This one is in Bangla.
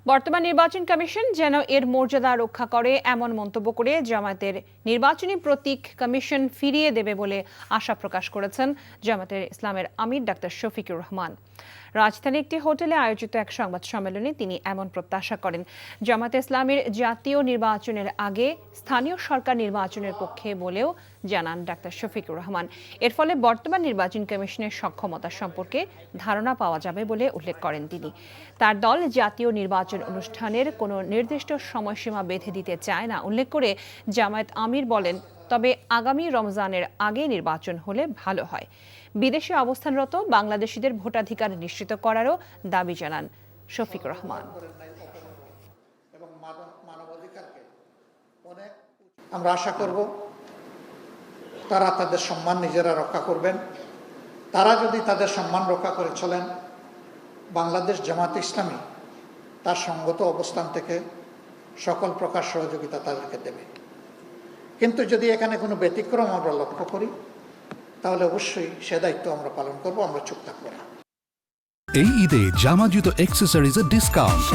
বর্তমান নির্বাচন কমিশন যেন এর মর্যাদা রক্ষা করে এমন মন্তব্য করে জামায়াতের নির্বাচনী প্রতীক কমিশন ফিরিয়ে দেবে বলে আশা প্রকাশ করেছেন জামায়াতের ইসলামের আমির ডাক্তার শফিকুর রহমান। রাজধানীর একটি হোটেলে আয়োজিত এক সংবাদ সম্মেলনে তিনি এমন প্রত্যাশা করেন। জামায়াতে ইসলামীর জাতীয় নির্বাচনের আগে স্থানীয় সরকার নির্বাচনের পক্ষে বলেও জানান ডাক্তার শফিকুর রহমান। এর ফলে বর্তমান নির্বাচন কমিশনের সক্ষমতা সম্পর্কে ধারণা পাওয়া যাবে বলে উল্লেখ করেন তিনি। তার দল জাতীয় নির্বাচন অনুষ্ঠানের কোনো নির্দিষ্ট সময়সীমা বেঁধে দিতে চায় না উল্লেখ করে জামায়াত আমির বলেন, তবে আগামী রমজানের আগে নির্বাচন হলে ভালো হয়। বিদেশে অবস্থানরত বাংলাদেশিদের ভোটাধিকার নিশ্চিত করারও দাবি জানান শফিকুর রহমান। আমরা আশা করব তারা তাদের সম্মান নিজেরা রক্ষা করবেন। তারা যদি তাদের সম্মান রক্ষা করে চলেন, বাংলাদেশ জামায়াত ইসলামী তার সঙ্গত অবস্থান থেকে সকল প্রকার সহযোগিতা তাদেরকে দেবে। কিন্তু যদি এখানে কোনো ব্যতিক্রম আমরা লক্ষ্য করি, তাহলে অবশ্যই সে দায়িত্ব আমরা পালন করব, আমরা চুপ থাকবো না। এই ঈদে জামা জুতো অ্যাক্সেসরিজের ডিসকাউন্ট।